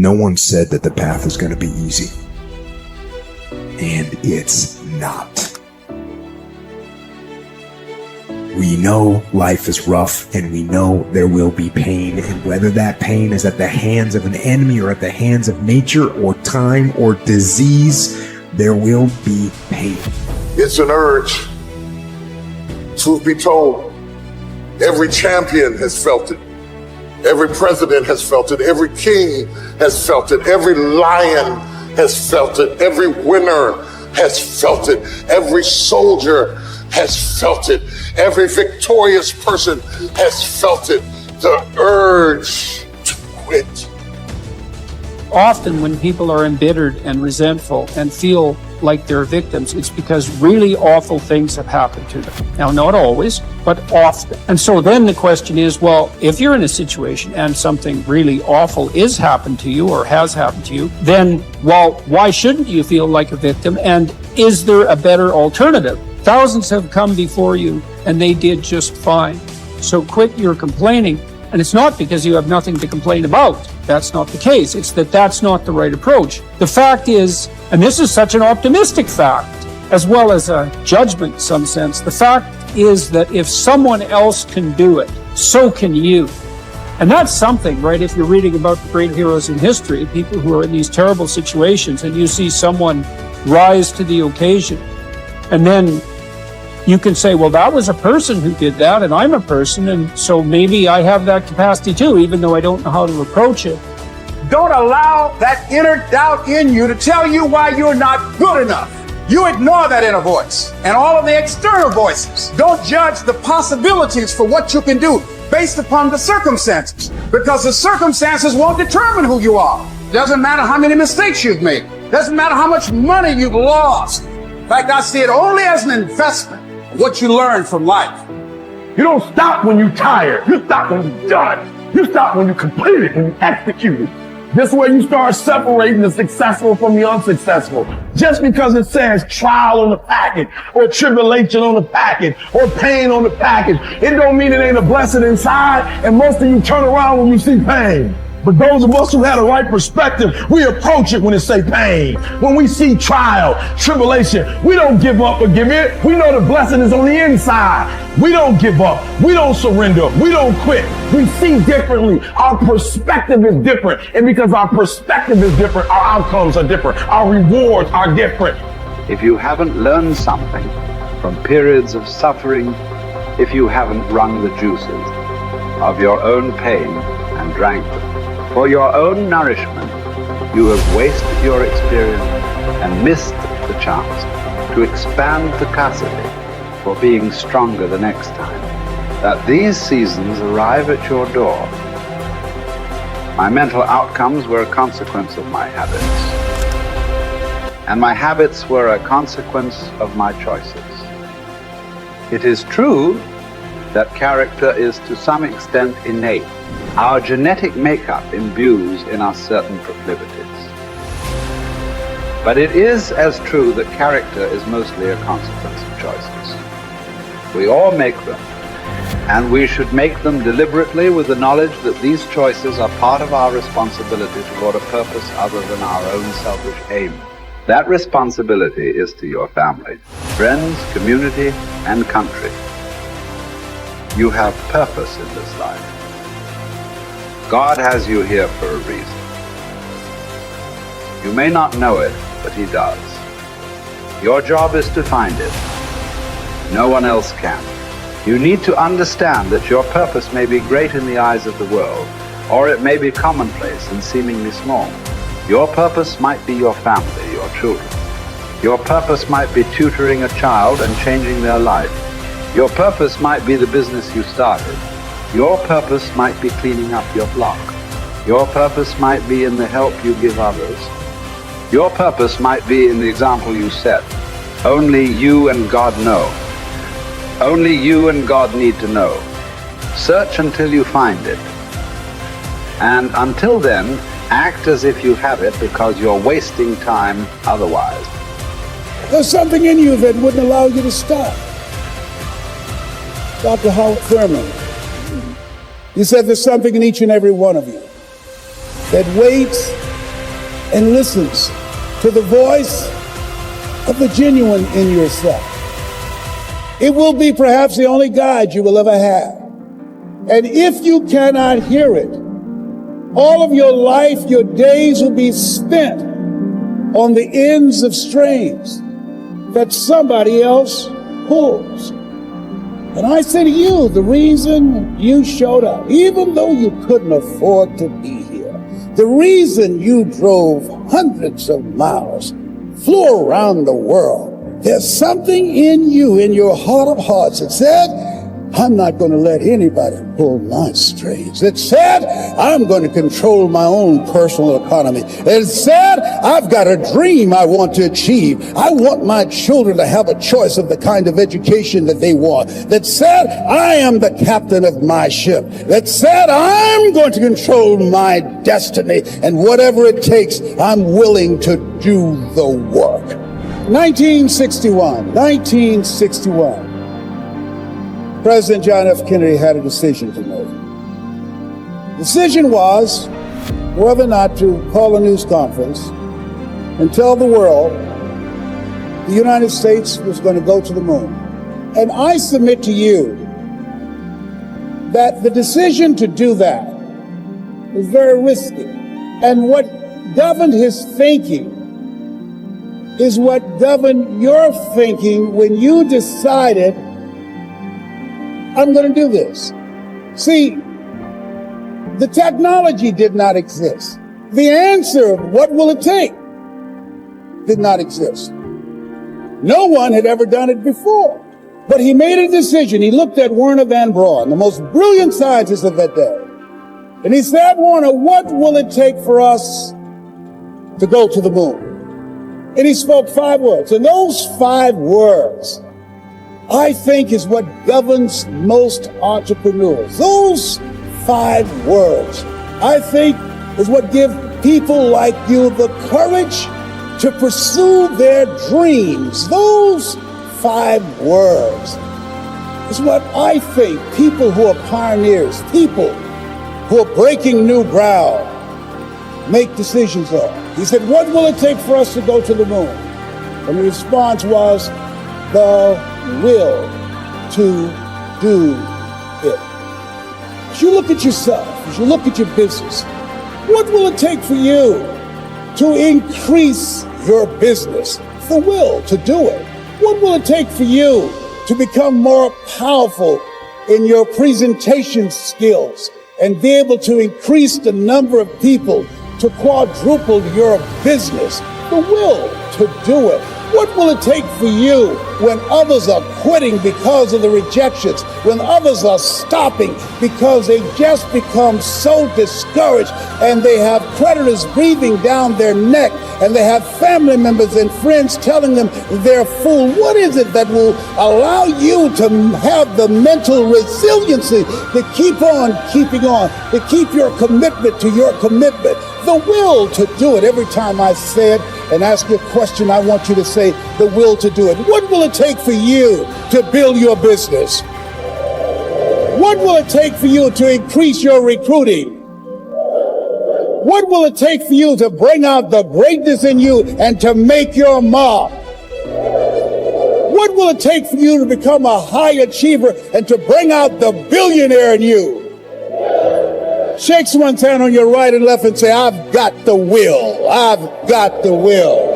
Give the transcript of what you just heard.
No one said that the path is going to be easy. And it's not. We know life is rough, and we know there will be pain, and whether that pain is at the hands of an enemy or at the hands of nature or time or disease, there will be pain. It's an urge. Truth be told, every champion has felt it. Every president has felt it. Every king has felt it. Every lion has felt it. Every winner has felt it. Every soldier has felt it. Every victorious person has felt it. The urge to quit. Often when people are embittered and resentful and feel like they're victims, it's because really awful things have happened to them. Now, not always, but often. And so then the question is, well, if you're in a situation and something really awful is happened to you or has happened to you, then, well, why shouldn't you feel like a victim? And is there a better alternative? Thousands have come before you and they did just fine. So quit your complaining. And it's not because you have nothing to complain about. That's not the case. It's that that's not the right approach. The fact is, and this is such an optimistic fact, as well as a judgment in some sense, the fact is that if someone else can do it, so can you. And that's something, right? If you're reading about the great heroes in history, people who are in these terrible situations, and you see someone rise to the occasion, and then you can say, well, that was a person who did that, and I'm a person, and so maybe I have that capacity too, even though I don't know how to approach it. Don't allow that inner doubt in you to tell you why you're not good enough. You ignore that inner voice and all of the external voices. Don't judge the possibilities for what you can do based upon the circumstances, because the circumstances won't determine who you are. Doesn't matter how many mistakes you've made. Doesn't matter how much money you've lost. In fact, I see it only as an investment. What you learn from life. You don't stop when you're tired. You stop when you're done. You stop when you complete it and you execute it. This way you start separating the successful from the unsuccessful. Just because it says trial on the package, or tribulation on the package, or pain on the package, it don't mean it ain't a blessing inside, and most of you turn around when you see pain. But those of us who have the right perspective, we approach it when it say pain. When we see trial, tribulation, we don't give up or give in. We know the blessing is on the inside. We don't give up. We don't surrender. We don't quit. We see differently. Our perspective is different. And because our perspective is different, our outcomes are different. Our rewards are different. If you haven't learned something from periods of suffering, if you haven't wrung the juices of your own pain and drank them, for your own nourishment, you have wasted your experience and missed the chance to expand capacity for being stronger the next time. That these seasons arrive at your door. My mental outcomes were a consequence of my habits, and my habits were a consequence of my choices. It is true that character is to some extent innate. Our genetic makeup imbues in us certain proclivities. But it is as true that character is mostly a consequence of choices. We all make them, and we should make them deliberately with the knowledge that these choices are part of our responsibility toward a purpose other than our own selfish aim. That responsibility is to your family, friends, community, and country. You have purpose in this life. God has you here for a reason. You may not know it, but He does. Your job is to find it. No one else can. You need to understand that your purpose may be great in the eyes of the world, or it may be commonplace and seemingly small. Your purpose might be your family, your children. Your purpose might be tutoring a child and changing their life. Your purpose might be the business you started. Your purpose might be cleaning up your block. Your purpose might be in the help you give others. Your purpose might be in the example you set. Only you and God know. Only you and God need to know. Search until you find it. And until then, act as if you have it, because you're wasting time otherwise. There's something in you that wouldn't allow you to stop. Dr. Howard Thurman, he said there's something in each and every one of you that waits and listens to the voice of the genuine in yourself. It will be perhaps the only guide you will ever have. And if you cannot hear it, all of your life, your days will be spent on the ends of strings that somebody else pulls. And I say to you, the reason you showed up, even though you couldn't afford to be here, the reason you drove hundreds of miles, flew around the world, there's something in you, in your heart of hearts, that said, I'm not going to let anybody pull my strings. That said, I'm going to control my own personal economy. That said, I've got a dream I want to achieve. I want my children to have a choice of the kind of education that they want. That said, I am the captain of my ship. That said, I'm going to control my destiny. And whatever it takes, I'm willing to do the work. 1961. President John F. Kennedy had a decision to make. The decision was whether or not to call a news conference and tell the world the United States was going to go to the moon. And I submit to you that the decision to do that was very risky. And what governed his thinking is what governed your thinking when you decided, I'm going to do this. See, the technology did not exist. The answer, what will it take, did not exist. No one had ever done it before. But he made a decision. He looked at Wernher von Braun, the most brilliant scientist of that day. And he said, Wernher, what will it take for us to go to the moon? And he spoke 5 words. And those 5 words, I think, is what governs most entrepreneurs. Those 5 words, I think, is what give people like you the courage to pursue their dreams. Those 5 words is what I think people who are pioneers, people who are breaking new ground, make decisions on. He said, what will it take for us to go to the moon? And the response was, the will to do it. As you look at yourself, as you look at your business, what will it take for you to increase your business? The will to do it. What will it take for you to become more powerful in your presentation skills and be able to increase the number of people to quadruple your business? The will to do it. What will it take for you when others are quitting because of the rejections, when others are stopping because they just become so discouraged and they have creditors breathing down their neck and they have family members and friends telling them they're fool? What is it that will allow you to have the mental resiliency to keep on keeping on, to keep your commitment to your commitment? The will to do it. Every time I say it and ask you a question, I want you to say the will to do it. What will it take for you to build your business? What will it take for you to increase your recruiting? What will it take for you to bring out the greatness in you and to make your mark? What will it take for you to become a high achiever and to bring out the billionaire in you? Shake someone's hand on your right and left and say, I've got the will. I've got the will.